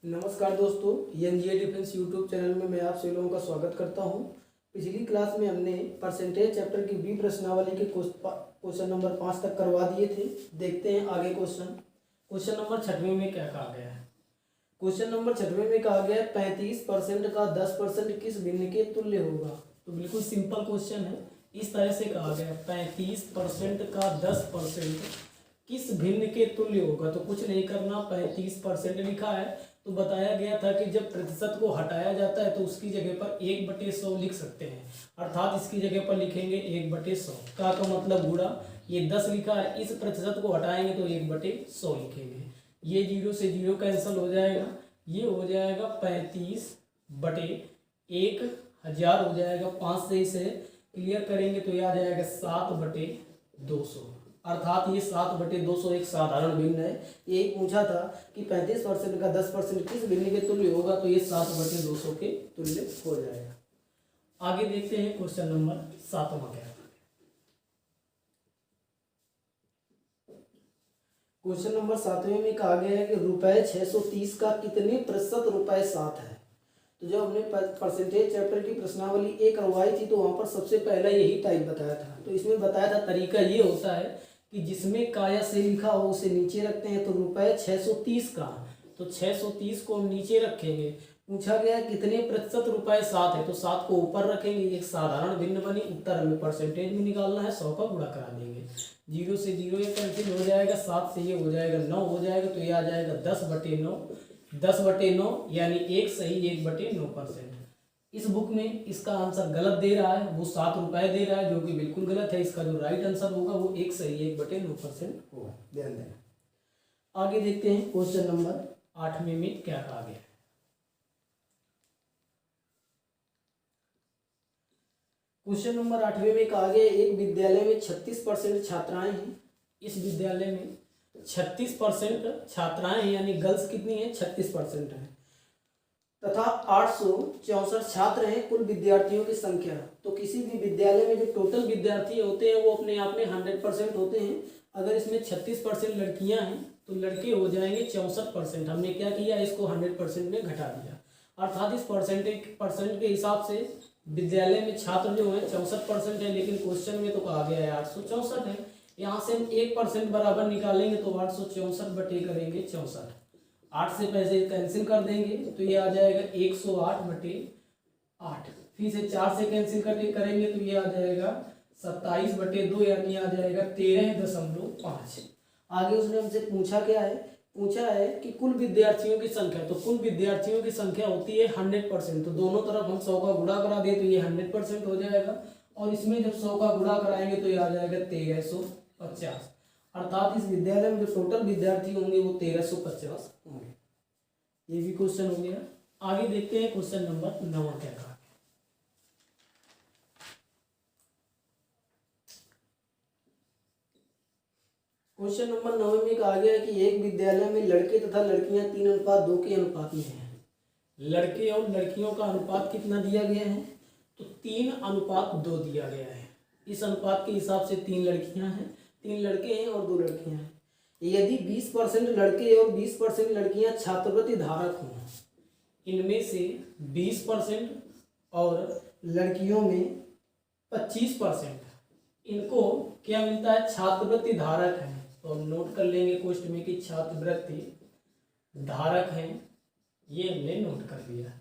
नमस्कार दोस्तों, एनजीए defence YouTube channel में मैं आप सभी लोगों का स्वागत करता हूं। पिछली क्लास में हमने परसेंटेज चैप्टर की बी प्रश्नावली के क्वेश्चन नंबर 5 तक करवा दिए थे। देखते हैं आगे क्वेश्चन नंबर 6वें में क्या कहा गया है। क्वेश्चन नंबर 6वें में कहा गया है 35% का 10% किस भिन्न के तुल्य होगा। तो बिल्कुल सिंपल क्वेश्चन है। इस तरह से कहा गया 35% का 10% किस भिन्न के तुल्य होगा। तो कुछ नहीं करना, 35% लिखा है तो बताया गया था कि जब प्रतिशत को हटाया जाता है तो उसकी जगह पर 1/100 लिख सकते हैं, अर्थात इसकी जगह पर लिखेंगे 1/100 का मतलब गुणा। ये 10 लिखा है, इस प्रतिशत को हटाएंगे तो 1/100 लिखेंगे। ये 0 से 0 कैंसिल हो जाएगा, ये हो जाएगा 35/1000 हो जाएगा। 5 से इसे क्लियर करेंगे तो ये आ जाएगा 7/200, अर्थात ये 7/200 एक साधारण भिन्न है। यही पूछा था कि 35% का 10% किस भिन्न के तुल्य होगा, तो ये 7/200 के तुल्य हो जाएगा। आगे देखते हैं क्वेश्चन नंबर 7वां क्या है। क्वेश्चन नंबर 7वें में कहा गया है कि रुपए 630 का कितने प्रतिशत रुपए 7 है। तो जब हमने परसेंटेज चैप्टर की प्रश्नावली ए करवाई थी तो वहां पर सबसे पहला यही टाइप बताया था। तो इसमें बताया था तरीका ये होता है कि जिसमें काया से लिखा हो उसे नीचे रखते हैं। तो रुपए 630 का, तो 630 को हम नीचे रखेंगे। पूछा गया कितने प्रतिशत रुपए 7 है, तो 7 को ऊपर रखेंगे। एक साधारण भिन्न बनी, उत्तर हमें परसेंटेज में निकालना है, 100 का गुणा करा देंगे। 0 से 0 ये कैंसिल हो जाएगा, 7 से ये हो जाएगा 9 हो जाएगा, तो ये आ जाएगा 10/9। 10/9 यानी एक सही 1/9%। इस बुक में इसका आंसर गलत दे रहा है, वो 7 रुपए दे रहा है, जो कि बिल्कुल गलत है। इसका जो राइट आंसर होगा वो एक सही 1/9% होगा, ध्यान देना। आगे देखते हैं क्वेश्चन नंबर 8वें में क्या कहा गया है। क्वेश्चन नंबर 8वें में कहा गया एक विद्यालय में 36% छात्राएं हैं। इस विद्यालय में 36% छात्राएं हैं, यानी गर्ल्स कितनी है, 36% है, तथा 864 छात्र हैं। कुल विद्यार्थियों की संख्या, तो किसी भी विद्यालय में जो टोटल विद्यार्थी होते हैं वो अपने आप में 100% होते हैं। अगर इसमें 36% लड़कियां हैं तो लड़के हो जाएंगे 64%। हमने क्या किया, इसको 100% में घटा दिया, अर्थात इस परसेंट के हिसाब से विद्यालय में छात्र जो है 64% है, लेकिन क्वेश्चन में तो कहा गया है 864 है। यहाँ से हम 1% बराबर निकालेंगे तो 864 बटे करेंगे 64, 8 से पैसे कैंसिल कर देंगे तो ये आ जाएगा 108/8। फिर से 4 से कैंसिल करेंगे तो ये आ जाएगा 27/2, यानी आ जाएगा 13.5। आगे उसने हमसे पूछा क्या है, पूछा है कि कुल विद्यार्थियों की संख्या। तो कुल विद्यार्थियों की संख्या होती है 100%, तो दोनों तरफ हम 100 का गुणा करा दें तो ये 100% हो जाएगा। और इसमें जब 100 का गुणा कराएंगे तो ये आ जाएगा 1350, अर्थात इस विद्यालय में जो टोटल विद्यार्थी होंगे वो 1350 होंगे। ये भी क्वेश्चन हो गया। आगे देखते हैं क्वेश्चन नंबर 9 क्या कहा। क्वेश्चन नंबर 9 में कहा गया है कि एक विद्यालय में लड़के तथा लड़कियां 3:2 के अनुपात में हैं। लड़के और लड़कियों का अनुपात कितना दिया गया है, तो 3:2 दिया गया है। इस अनुपात के हिसाब से 3 लड़कियां हैं, 3 लड़के हैं और 2 लड़कियां हैं। यदि 20% लड़के और 20% लड़कियां छात्रवृत्ति धारक हों, इनमें से 20% और लड़कियों में 25%, इनको क्या मिलता है, छात्रवृत्ति धारक है। तो हम नोट कर लेंगे क्वेश्चन में कि छात्रवृत्ति धारक हैं, ये हमने नोट कर लिया।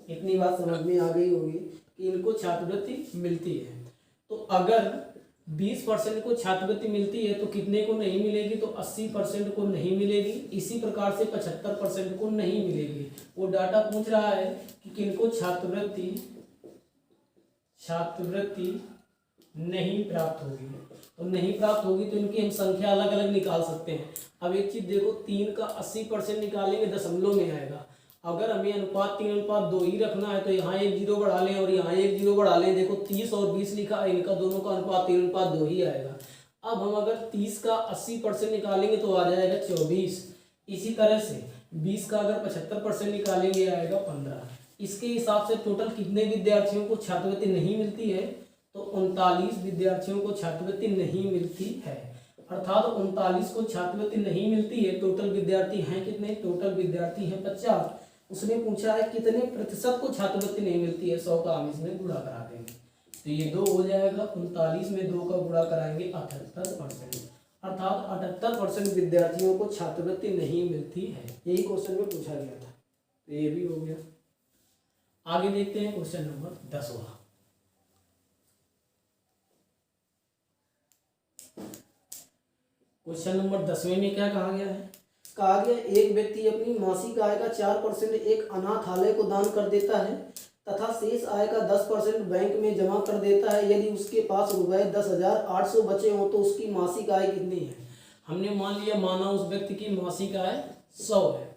इतनी बात समझ में आ गई होगी कि इनको छात्रवृत्ति मिलती है। तो अगर 20% को छात्रवृत्ति मिलती है तो कितने को नहीं मिलेगी, तो 80% को नहीं मिलेगी। इसी प्रकार से 75% को नहीं मिलेगी। वो डाटा पूछ रहा है कि किनको छात्रवृत्ति नहीं प्राप्त होगी। तो नहीं प्राप्त होगी तो इनकी हम संख्या अलग अलग निकाल सकते हैं। अब एक चीज देखो, 3 का 80% निकालेंगे दशमलव में आएगा। अगर हमें अनुपात 3:2 ही रखना है तो यहाँ एक 0 बढ़ा लें और यहाँ एक 0 बढ़ा लें। देखो 30 और 20 लिखा है, इनका दोनों का अनुपात 3:2 ही आएगा। अब हम अगर 30 का 80% निकालेंगे तो आ जाएगा 24। इसी तरह से 20 का अगर 75% निकालेंगे आएगा 15। इसके हिसाब से टोटल कितने विद्यार्थियों को छात्रवृत्ति नहीं मिलती है, तो 39 विद्यार्थियों को छात्रवृत्ति नहीं मिलती है, अर्थात 39 को छात्रवृत्ति नहीं मिलती है। टोटल विद्यार्थी हैं कितने, टोटल विद्यार्थी हैं 50। उसने पूछा है कितने प्रतिशत को छात्रवृत्ति नहीं मिलती है, 100 का हम इसमें गुणा करा देंगे। तो ये 2 हो जाएगा, 39 में 2 का गुणा कराएंगे 78%, अर्थात 78% विद्यार्थियों को छात्रवृत्ति नहीं मिलती है। यही क्वेश्चन में पूछा गया था, तो ये भी हो गया। आगे देखते हैं क्वेश्चन नंबर 10वां। क्वेश्चन नंबर 10वें में क्या कहा गया है? कहा गया एक व्यक्ति अपनी मासिक आय का 4% एक अनाथालय को दान कर देता है तथा शेष आय का 10% बैंक में जमा कर देता है। यदि उसके पास रुपए 10,800 बचे हों तो उसकी मासिक आय कितनी है? हमने मान लिया, माना उस व्यक्ति की मासिक आय 100 है।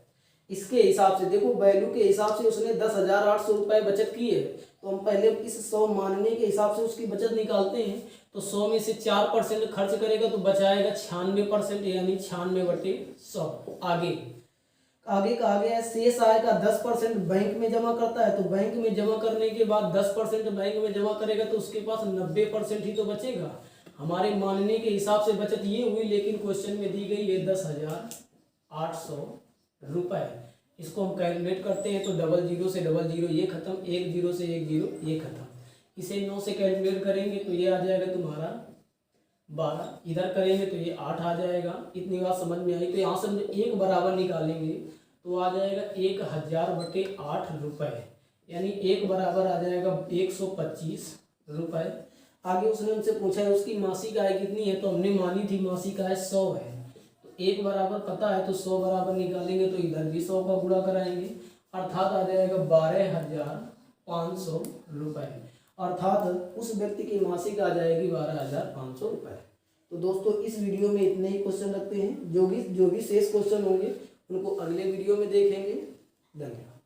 इसके हिसाब से देखो, वैल्यू के हिसाब से उसने 10,800 रुपये बचत की है, तो हम पहले इस 100 मानने के हिसाब से उसकी बचत निकालते हैं। तो 100 में से 4% खर्च करेगा तो बचाएगा 96%, यानी 96/100। आगे कहा गया है शेष आय का 10% बैंक में जमा करता है, तो बैंक में जमा करने के बाद 10% बैंक में जमा करेगा तो उसके पास 90% ही तो बचेगा। हमारे मानने के हिसाब से बचत ये हुई, लेकिन क्वेश्चन में दी गई है 10,800 रुपये। इसको हम कैलकुलेट करते हैं तो 00 से 00 ये खत्म, 10 से 10 ये खत्म। इसे 9 से कैलकुलेट करेंगे तो ये आ जाएगा तुम्हारा 12, इधर करेंगे तो ये 8 आ जाएगा। इतनी बात समझ में आई। तो यहाँ से हम 1 बराबर निकालेंगे तो आ जाएगा 1000/8 रुपये, यानी 1 बराबर आ जाएगा 125 रुपये। आगे उसने हमसे पूछा है उसकी मासिक आय कितनी है, तो हमने मानी थी मासिक आय 100 है, तो 1 बराबर पता है तो 100 बराबर निकालेंगे तो इधर भी 100 का गुणा कराएंगे, अर्थात आ जाएगा 12,500 रुपये। अर्थात उस व्यक्ति की मासिक आ जाएगी 12,500 रुपये। तो दोस्तों इस वीडियो में इतने ही क्वेश्चन रखते हैं। जो भी शेष क्वेश्चन होंगे उनको अगले वीडियो में देखेंगे। धन्यवाद।